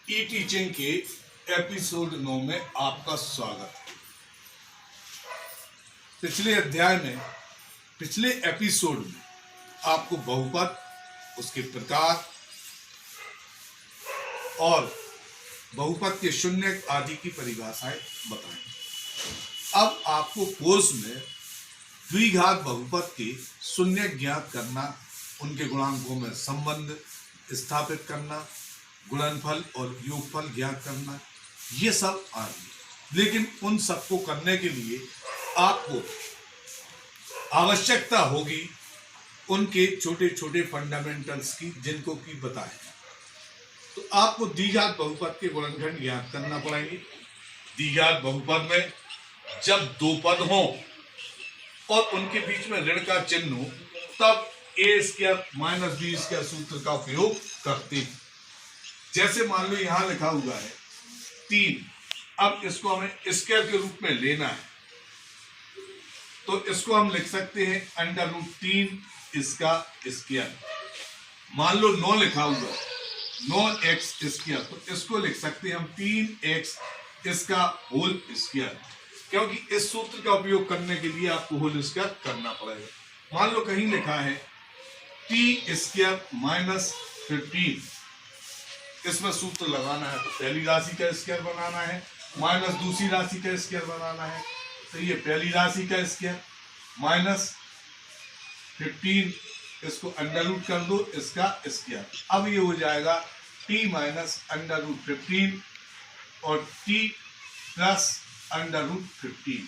ई teaching के episode 9 में आपका स्वागत है। पिछले अध्याय में, पिछले एपिसोड में आपको बहुपद, उसके प्रकार और बहुपद के शून्य आदि की परिभाषाएं बताएं। अब आपको कोर्स में द्विघात बहुपद के शून्य ज्ञात करना, उनके गुणांकों में संबंध स्थापित करना, गुणनफल और योगफल ज्ञात करना, ये सब आ गए। लेकिन उन सबको करने के लिए आपको आवश्यकता होगी उनके छोटे छोटे फंडामेंटल्स की, जिनको की बताएं। तो आपको द्विघात बहुपद के गुणनखंड ज्ञात करना पड़ेंगे। द्विघात बहुपद में जब दो पद हों और उनके बीच में ऋण का चिन्ह हो, तब ए स्क्वायर माइनस बी स्क्वायर सूत्र का उपयोग करते हैं। जैसे मान लो यहां लिखा हुआ है 3, अब इसको हमें स्क्वायर के रूप में लेना है, तो इसको हम लिख सकते हैं √3 इसका स्क्वायर। मान लो 9 लिखा हुआ है, 9x स्क्वायर, तो इसको लिख सकते हैं हम 3x इसका होल स्क्वायर, क्योंकि इस सूत्र का उपयोग करने के लिए आपको होल स्क्वायर करना पड़ेगा। मान लो कहीं लिखा है t स्क्वायर माइनस 15, इसमें सूत्र लगाना है तो पहली राशि का स्क्वायर बनाना है, माइनस दूसरी राशि का स्क्वायर बनाना है, तो ये पहली राशि का स्क्वायर माइनस 15, इसको अंडर रूट कर दो इसका स्क्वायर। अब ये हो जाएगा t माइनस √15 और t प्लस √15।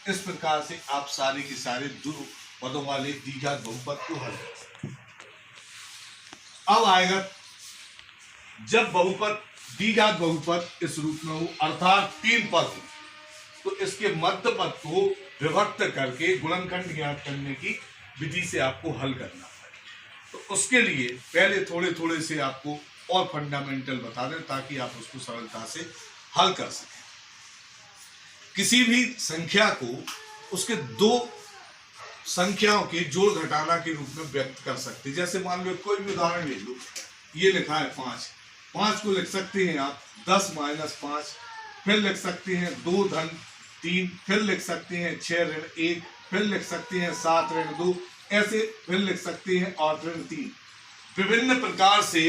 इस प्रकार से आप सारे के सारे दो पदों वाले द्विघात बहुपद को हल कर सकते हैं। अब आएगा जब बहुपद द्विघात बहुपद इस रूप में हो, अर्थात 3 पद हो, तो इसके मध्य पद को विभक्त करके गुणनखंड ज्ञात करने की विधि से आपको हल करना है। तो उसके लिए पहले थोड़े थोड़े से आपको और फंडामेंटल बता दें ताकि आप उसको सरलता से हल कर सकें। किसी भी संख्या को उसके दो संख्याओं के जोड़ घटाना के रूप में व्यक्त कर सकते हैं। जैसे मान लो कोई भी उदाहरण ले लो, ये लिखा है 5 को लिख सकते हैं आप 10 माइनस 5, फिर लिख सकते हैं 2 धन 3, फिर लिख सकते हैं 6 ऋण 1, फिर लिख सकते हैं 7 ऋण 2, ऐसे फिर लिख सकते हैं 8 ऋण 3। विभिन्न प्रकार से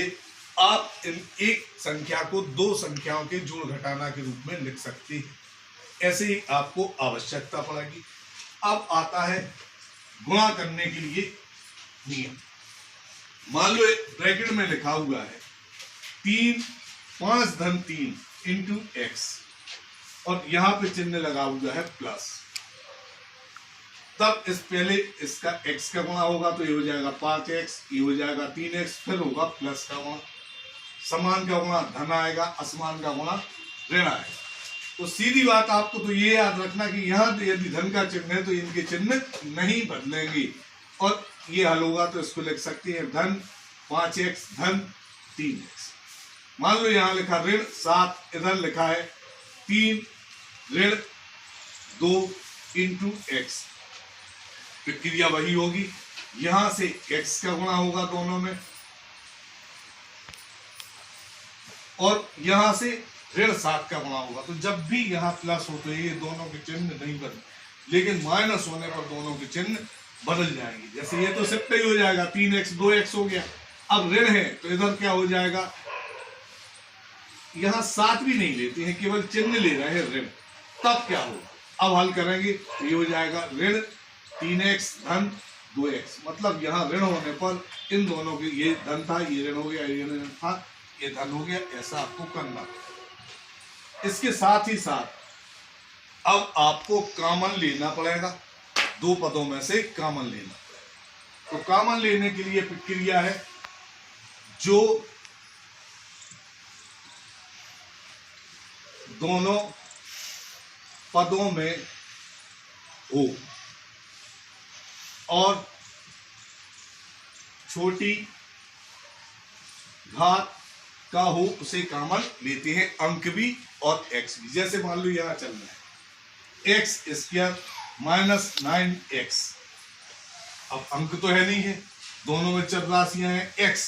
आप इन एक संख्या को दो संख्याओं के जोड़ घटाना के रूप में लिख सकते हैं। ऐसे ही आपको आवश्यकता पड़ेगी। अब आता है गुणा करने के लिए नियम। मान लो ब्रैकेट में लिखा हुआ है 5 धन 3 इंटू एक्स, और यहां पे चिन्ह लगा हुआ है प्लस। तब इस पहले इसका x का गुणा होगा तो ये हो जाएगा 5x, ये हो जाएगा 3x, फिर होगा प्लस का गुणा। समान का गुणा धन आएगा, असमान का गुणा ऋण आएगा। तो सीधी बात आपको तो ये याद रखना कि यहाँ यदि धन का चिन्ह है तो इनके चिन्ह नहीं बदलेंगे, और ये हल होगा तो इसको लिख सकते हैं धन 5x धन 3x। मान लो यहाँ लिखा ऋण 7, इधर लिखा है 3 ऋण 2 इंटू एक्स। प्रक्रिया वही होगी, यहां से x का गुणा होगा दोनों में, और यहां से ऋण 7 का गुणा होगा। तो जब भी यहाँ प्लस हो तो ये दोनों के चिन्ह नहीं बदले, लेकिन माइनस होने पर दोनों के चिन्ह बदल जाएंगे। जैसे ये तो सिर्फ ही हो जाएगा 3x 2x हो गया। अब ऋण है तो इधर क्या हो जाएगा, यहाँ 7 भी नहीं लेते हैं, केवल चिन्ह ले रहे हैं ऋण। तब क्या होगा, अब हल करेंगे तो ये हो जाएगा ऋण 3x धन 2x। मतलब यहाँ ऋण होने पर इन दोनों के, ये धन था ये ऋण हो गया, ये ऋण था ये धन हो गया। ऐसा आपको करना है। इसके साथ ही साथ अब आपको कॉमन लेना पड़ेगा, दो पदों में से कॉमन लेना पड़ेगा। तो कॉमन लेने के लिए प्रक्रिया है, जो दोनों पदों में हो और छोटी घात का हो उसे कॉमन लेते हैं, अंक भी और x भी। जैसे मान लो यहां चल रहा है x स्क्वायर माइनस 9x। अब अंक तो है नहीं है, दोनों में चर राशियां हैं x,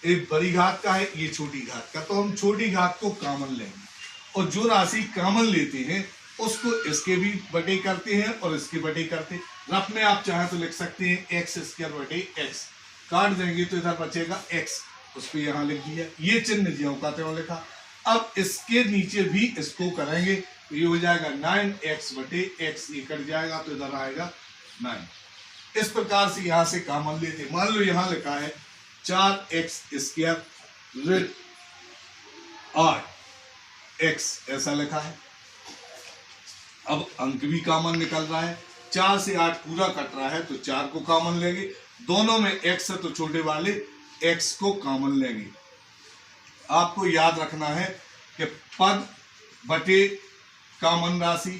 एक बड़ी घात का है, ये छोटी घात का, तो हम छोटी घात को कॉमन लेंगे और जो राशि कॉमन लेते हैं उसको इसके भी बटे करते हैं और इसके बटे करते हैं। रफ में आप चाहें तो लिख सकते हैं एक्स स्क्वायर बटे एक्स, काट देंगे तो इधर बचेगा एक्स, उसको यहाँ लिख दिया, ये चिन्ह ज्यों का त्यों लिखा। अब इसके नीचे भी इसको करेंगे तो ये हो जाएगा 9x बटे x, ये कट जाएगा तो इधर आएगा 9। इस प्रकार से यहां से कॉमन लेते, मान लो यहां लिखा है 4x स्क्वायर ऋण 8x, ऐसा लिखा है। अब अंक भी कॉमन निकल रहा है, 4 से 8 पूरा कट रहा है तो 4 को कॉमन लेंगे, दोनों में x है तो छोटे वाले x को कॉमन लेंगे। आपको याद रखना है कि पद बटे कॉमन राशि,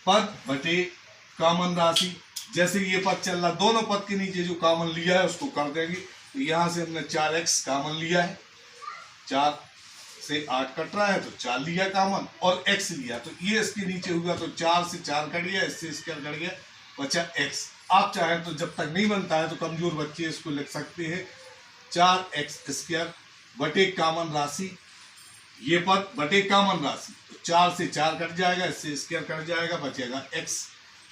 पद बटे कॉमन राशि, जैसे ये पद चल रहा, दोनों पद के नीचे जो कॉमन लिया है उसको कर देंगे। तो यहां से हमने 4x कॉमन लिया है, 4 से 8 कट रहा है तो 4 लिया कॉमन और x लिया, तो ये इसके नीचे हुआ तो 4 से 4 कट गया, इससे स्क्वायर कट गया, बचा x। आप चाहें तो जब तक नहीं बनता है तो कमजोर बच्चे इसको लिख सकते हैं 4x स्क्वायर बटे कॉमन राशि, ये पद बटे कॉमन राशि, तो 4 से 4 कट जाएगा, इससे स्क्वायर कट जाएगा, बचेगा x।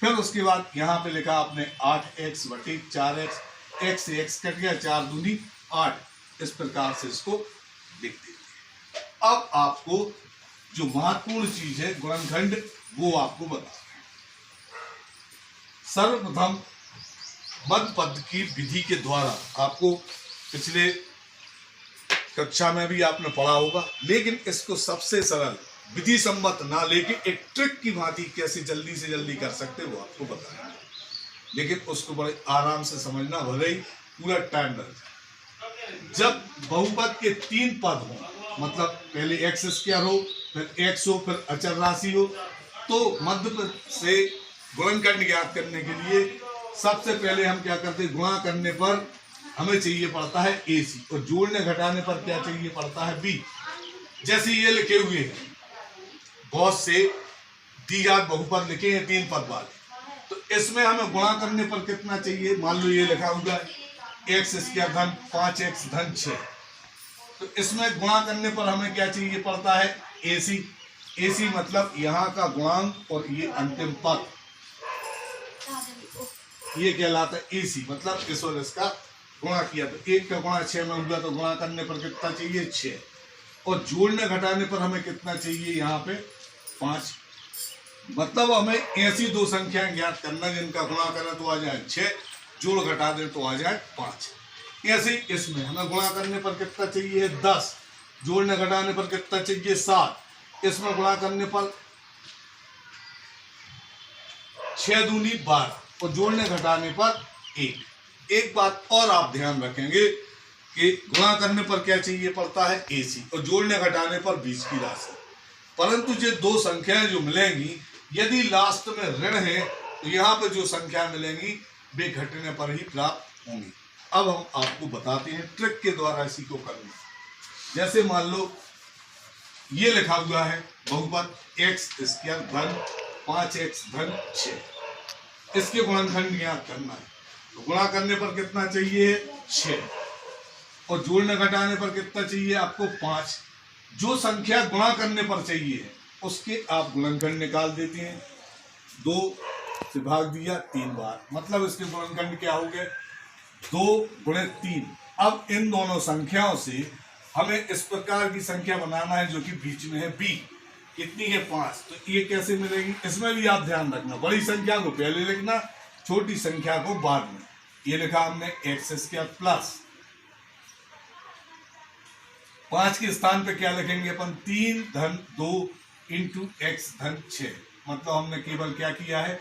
फिर उसके बाद यहाँ पे लिखा आपने 8x बटे 4x, x से x कट गया, 4 दूनी 8, इस प्रकार से इसको लिख देते। अब आपको जो महत्वपूर्ण चीज है गुणनखंड, वो आपको बता। सर्वप्रथम मध्य पद की विधि के द्वारा, आपको पिछले कक्षा में भी आपने पढ़ा होगा, लेकिन इसको सबसे सरल विधि सम्मत ना लेके एक ट्रिक की भांति कैसे जल्दी से जल्दी कर सकते वो आपको बताया, लेकिन उसको बड़े आराम से समझना, भले ही पूरा टाइम लग जाए। जब बहुपद के 3 पद हो, मतलब पहले x स्क्वायर हो, फिर x हो, फिर अचर राशि हो, तो मध्य पद से गुणनखंड ज्ञात करने के लिए सबसे पहले हम क्या करते हैं, गुणा करने पर हमें चाहिए पड़ता है AC और जोड़ने घटाने पर क्या चाहिए पड़ता है B। जैसे ये लिखे हुए हैं, बहुत से द्विघात बहुपद लिखे हैं 3 पद वाले, तो इसमें हमें गुणा करने पर कितना चाहिए, मान लो ये लिखा हुआ है x स्क्वायर धन 5x धन 6, तो इसमें गुणा करने पर हमें क्या चाहिए पड़ता है AC। AC मतलब यहाँ का गुणांक और ये अंतिम पद, ये कहलाता है AC, मतलब इस और इसका गुणा किया तो 1 का गुणा 6 में हुआ, तो गुणा करने पर कितना चाहिए 6, और जोड़ने घटाने पर हमें कितना चाहिए यहाँ पे 5। मतलब हमें ऐसी 2 संख्याएं ज्ञात करना जिनका गुणा करें तो आ जाए 6, जोड़ घटा दें तो आ जाए 5। ऐसे इसमें हमें गुणा करने पर कितना चाहिए 10, जोड़ने घटाने पर कितना चाहिए 7, इसमें गुणा करने पर 6 दूनी 12 और जोड़ने घटाने पर 1। एक बात और आप ध्यान रखेंगे कि गुणा करने पर क्या चाहिए पड़ता है AC और जोड़ने घटाने पर बीच की राशि, परंतु ये 2 संख्याएं जो मिलेंगी, यदि लास्ट में ऋण है तो यहाँ पे जो संख्या मिलेंगी वे घटने पर ही प्राप्त होंगी। अब हम आपको बताते हैं ट्रिक के द्वारा इसी को करना। जैसे मान लो ये लिखा हुआ है बहुपद x स्क्वायर धन 5x धन 6, इसके गुणनखंड ज्ञात करना है, तो गुणा करने पर कितना चाहिए 6 और जोड़ने घटाने पर कितना चाहिए आपको 5। जो संख्या गुणा करने पर चाहिए उसके आप गुणनखंड निकाल देते हैं, 2 से भाग दिया 3 बार, मतलब इसके गुणनखंड क्या हो गए 2 गुणे 3। अब इन दोनों संख्याओं से हमें इस प्रकार की संख्या बनाना है जो कि बीच में है B, कितनी है 5, तो ये कैसे मिलेगी, इसमें भी आप ध्यान रखना, बड़ी संख्या को पहले लिखना, छोटी संख्या को बाद में। ये लिखा हमने x स्क्वायर प्लस 5 के स्थान पे क्या लिखेंगे अपन 3 धन 2 इंटू x धन 6, मतलब हमने केवल क्या किया है,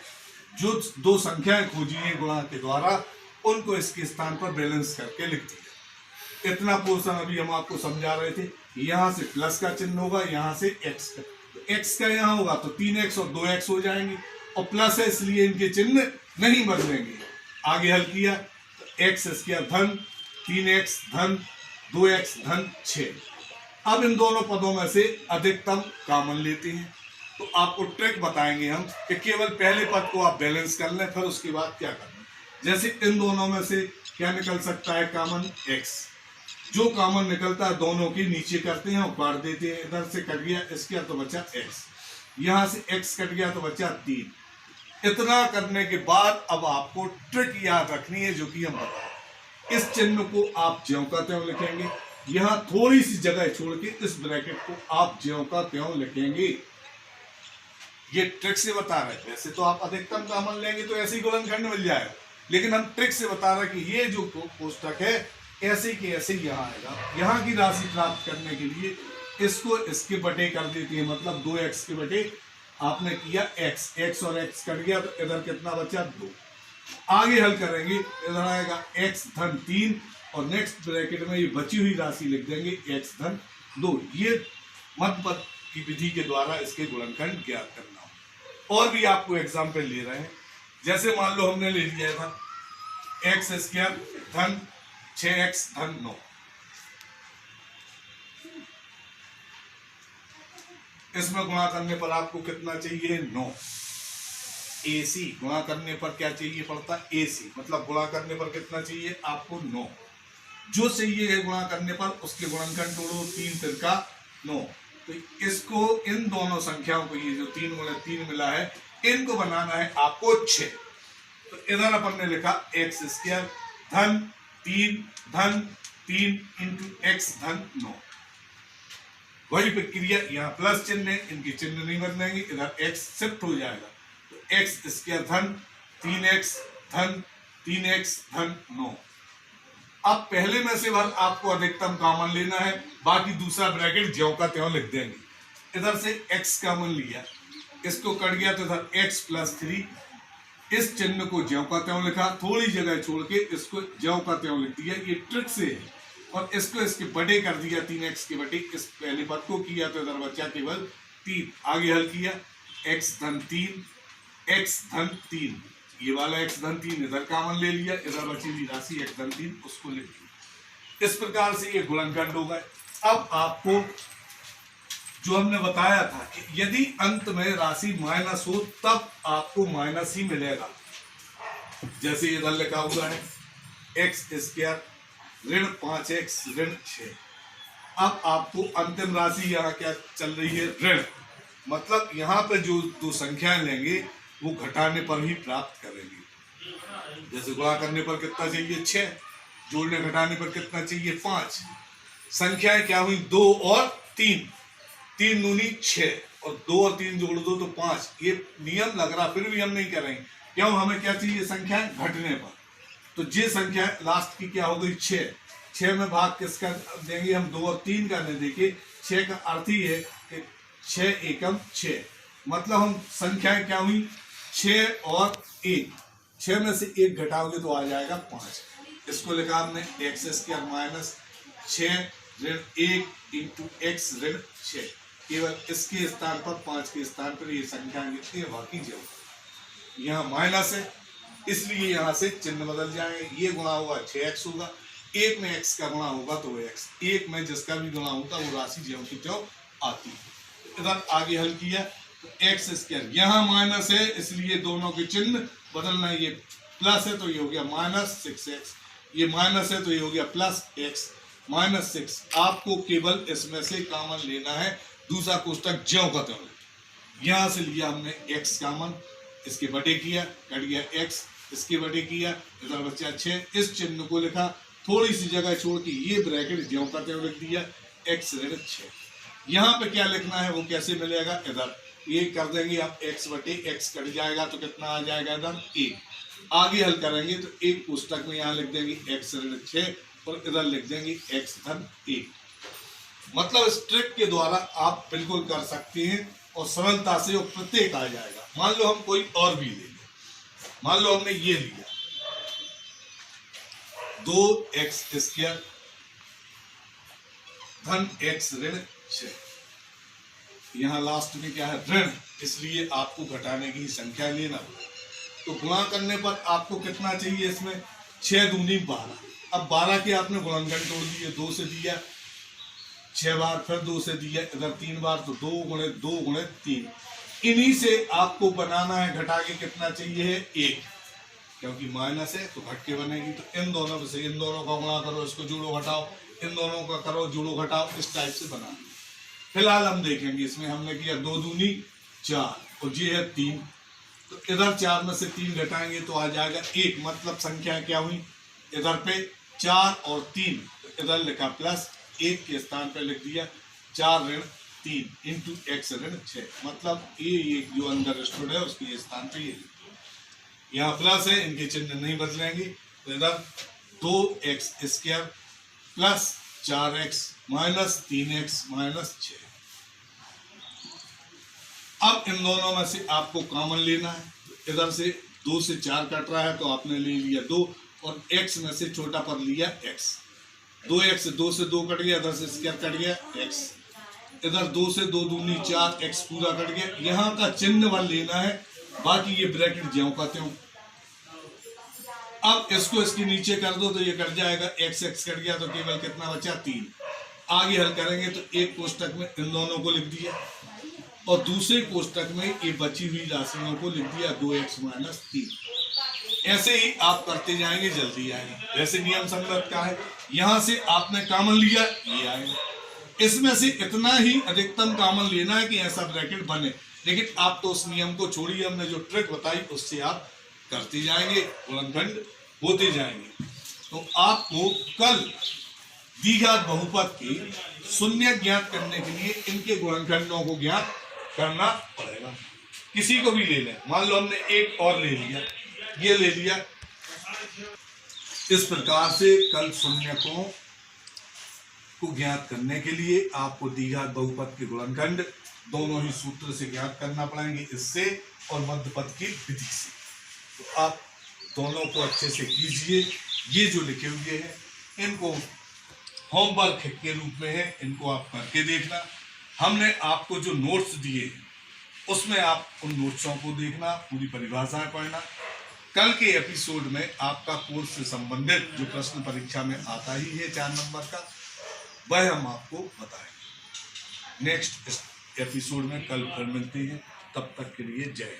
जो 2 संख्याएं खोजी है गुणा के द्वारा उनको इसके स्थान पर बैलेंस करके लिख दिया। इतना पोर्शन अभी हम आपको समझा रहे थे, यहाँ से प्लस का चिन्ह होगा, यहाँ से x का, तो x का यहाँ होगा तो 3x और 2x हो जाएंगे, और प्लस है इसलिए इनके चिन्ह नहीं बदलेंगे। आगे हल किया तो x स्क्वायर धन 3x धन 2x धन 6। अब इन दोनों पदों में से अधिकतम कॉमन लेते हैं, तो आपको ट्रिक बताएंगे हम कि केवल पहले पद को आप बैलेंस कर लें, फिर उसके बाद क्या करना। जैसे इन दोनों में से क्या निकल सकता है कॉमन x, जो कॉमन निकलता है दोनों के नीचे करते हैं और काट देते हैं। इधर से कट गया स्क्वायर तो बचा x, यहां से x कट गया तो बचा 3। इतना करने के बाद अब आपको ट्रिक याद रखनी है जो कि हम बताएं। इस चिन्ह को आप ज्यों का त्यों लिखेंगे, यहां थोड़ी सी जगह छोड़ के इस ब्रैकेट को आप ज्यों का त्यों लिखेंगे। ये ट्रिक से बता रहे हैं। वैसे तो आप अधिकतम कॉमन लेंगे तो ऐसे ही गुणनखंड मिल जाएगा, लेकिन हम ट्रिक से बता रहे हैं कि ये जो कोष्टक है ऐसे के ऐसे यहाँ आएगा। यहाँ की राशि प्राप्त करने के लिए इसको इसके बटे कर देती है, मतलब 2x के बटे आपने किया x और x कट गया तो इधर कितना बचा 2। आगे हल करेंगे, इधर आएगा x धन 3 और नेक्स्ट ब्रैकेट में ये बची हुई राशि लिख देंगे x धन 2। ये मध्यपद की विधि के द्वारा इसके गुणनखंड ज्ञात करना हो। और भी आपको एग्जाम्पल ले रहे हैं, जैसे मान लो हमने ले लिया था x स्क्वायर धन 6x धन 9। इसमें गुणा करने पर आपको कितना चाहिए 9। AC गुणा करने पर क्या चाहिए पड़ता है AC, मतलब गुणा करने पर कितना चाहिए आपको 9। जो चाहिए है गुणा करने पर उसके गुणनखंड तोड़ो, 3 तिरका 9। तो इसको इन दोनों संख्याओं को, ये जो 3 गुणे 3 मिला है, इनको बनाना है आपको 6। तो इधर अपन ने लिखा x स्क्वायर धन 3 इंटू x धन 9। वही प्रक्रिया यहाँ प्लस चिन्ह है, इनके चिन्ह नहीं बदलेंगे, इधर x शिफ्ट हो जाएगा। तो x स्क्वायर धन 3x धन 9। अब पहले में से भर आपको अधिकतम कॉमन लेना है, बाकी दूसरा ब्रैकेट ज्यों का त्यों लिख देंगे। इधर से x कॉमन लिया, इसको कट गया तो इधर x प्लस 3, इस चिन्ह को ज्यों का त्यों लिखा, थोड़ी जगह छोड़ के इसको ज्यों का त्यों लिख दिया। ये ट्रिक से है। और इसको इसके बटे कर दिया, 3x के बटे इस पहले पद को किया तो इधर बचा केवल 3। आगे हल किया x धन 3, ये वाला x धन 3 इधर कॉमन ले लिया, इधर बची हुई राशि x धन 3 उसको लिख दिया। इस प्रकार से ये गुणनखंड हो गए। अब आपको जो हमने बताया था कि यदि अंत में राशि माइनस हो तब आपको माइनस ही मिलेगा। जैसे इधर लिखा हुआ है x स्क्वायर ऋण 5x ऋण 6। अब आपको अंतिम राशि यहाँ क्या चल रही है ऋण, मतलब यहाँ पे जो दो संख्याएं लेंगे वो घटाने पर ही प्राप्त करेंगे। जैसे गुणा करने पर कितना चाहिए 6, जोड़ने घटाने पर कितना चाहिए 5। संख्याएं क्या हुई 2 और 3, 3 दूनी 6 और 2 और 3 जोड़ दो तो 5। ये नियम लग रहा, फिर भी हम नहीं करेंगे। क्यों, हमें क्या चाहिए संख्याएं घटने पर। तो ये संख्या लास्ट की क्या हो गई 6 में भाग किसका देंगे हम 2 और 3 का नहीं देंगे। 6 का अर्थ ही है कि 6 एकम 6, मतलब हम संख्याएं क्या हुई 6 और 1। 6 में से 1 घटाओगे तो आ जाएगा 5। इसको लिखा हमने x स्क्वायर माइनस 6 ऋण 1 इंटू x ऋण 6। केवल इसके स्थान पर 5 के स्थान पर ये संख्या लिखती है, बाकी जो यहाँ माइनस है इसलिए यहाँ से चिन्ह बदल जाएंगे। ये गुणा हुआ 6x होगा, 1 में x का गुणा होगा तो x, 1 में जिसका भी गुणा होता वो राशि ज्यों की त्यों आती है। इधर आगे हल किया तो x स्क्वायर, यहाँ माइनस है इसलिए दोनों के चिन्ह बदलना। ये प्लस है तो ये हो गया माइनस 6x, ये माइनस है तो ये हो गया प्लस x माइनस 6। आपको केवल इसमें से कॉमन लेना है, दूसरा कोष्टक ज्यों का त्यों। यहाँ से लिया हमने x कॉमन, इसके बटे किया, कट गया x, इसके बटे किया, इधर बचा 6। इस चिन्ह को लिखा, थोड़ी सी जगह छोड़ के ये ब्रैकेट ज्यों का त्यों लिख दिया x ऋण 6। यहाँ पे क्या लिखना है वो कैसे मिलेगा, इधर ये कर देंगे आप x बटे x कट जाएगा तो कितना आ जाएगा इधर 1। आगे हल करेंगे तो एक पुस्तक में यहाँ लिख देंगे x ऋण 6 और इधर लिख देंगे x धन 1। मतलब इस ट्रिक के द्वारा आप बिल्कुल कर सकते हैं और सरलता से वो प्रत्येक आ जाएगा। मान लो हम कोई और भी ले लें, मान लो हमने ये लिया 2x स्क्वायर धन x ऋण 6। यहाँ लास्ट में क्या है ऋण, इसलिए आपको घटाने की संख्या लेना। तो गुणा करने पर आपको कितना चाहिए इसमें 6 दूनी 12। अब 12 के आपने गुणनखंड तोड़ दिए, 2 से दिया 6 बार, फिर 2 से दिया, इधर 3 बार, तो 2 गुणे 2 गुणे 3। इन्हीं से आपको बनाना है, घटा के कितना चाहिए है 1, क्योंकि माइनस है तो घट के बनेगी। तो इन दोनों में से इन दोनों का गुणा करो, इसको जोड़ो घटाओ, इन दोनों का करो जोड़ो घटाओ, इस टाइप से बना। फिलहाल हम देखेंगे इसमें हमने किया 2 दूनी 4 और ये है 3, तो इधर 4 में से 3 घटाएंगे तो आ जाएगा 1, मतलब संख्या क्या हुई इधर पे 4 और 3, तो इधर लिखा प्लस 1 के स्थान पे लिख दिया 4 ऋण 3 इंटू एक्स ऋण 6, मतलब ये जो अंदर स्टूड है उसके स्थान पे ये यहाँ प्लस है, इनके चिन्ह नहीं बदलेंगे, तो इधर 2x square plus 4x minus 3x minus 6। अब इन दोनों में से आपको कॉमन लेना है, इधर से 2 से 4 कट रहा है तो आपने ले लिया 2 और x में से छोटा पर लिया x, 2x 2 से 2 कट गया, इधर से स्क्वायर कट गया x, इधर 2 से 2 दूनी 4 x पूरा कट गया। यहाँ का चिन्ह बल लेना है, बाकी ये ब्रैकेट ज्यों का त्यों। अब इसको इसके नीचे कर दो तो ये कट जाएगा, x कट गया तो केवल कितना बचा 3। आगे हल करेंगे तो एक कोष्टक में इन दोनों को लिख दिया और दूसरे कोष्टक में ये बची हुई राशियों को लिख दिया 2x माइनस 3। ऐसे ही आप करते जाएंगे, जल्दी आएगा। वैसे नियम संगत का है, यहां से आपने कॉमन लिया ये आएगा, इसमें से इतना ही अधिकतम कॉमन लेना है कि ऐसा ब्रैकेट बने। लेकिन आप तो उस नियम को छोड़िए, हमने जो ट्रिक बताई उससे आप करते जाएंगे, गुणनखंड होते जाएंगे। तो आपको कल द्विघात बहुपद के शून्य ज्ञात करने के लिए इनके गुणनखंडों को ज्ञात करना पड़ेगा। किसी को भी ले लें, मान लो हमने एक और ले लिया, ये ले लिया, इस प्रकार से कल शून्यकों को ज्ञात करने के लिए आपको द्विघात बहुपद के गुणनखंड दोनों ही सूत्र से ज्ञात करना पड़ेंगे, इससे और मध्यपद की विधि से। तो आप दोनों को अच्छे से कीजिए। ये जो लिखे हुए हैं इनको होमवर्क के रूप में है, इनको आप करके देखना। हमने आपको जो नोट्स दिए हैं उसमें आप उन नोट्सों को देखना, पूरी परिभाषाएं पढ़ना। कल के एपिसोड में आपका कोर्स से संबंधित जो प्रश्न परीक्षा में आता ही है 4 नंबर का, वह हम आपको बताएंगे नेक्स्ट एपिसोड में। कल फिर मिलते हैं, तब तक के लिए जय।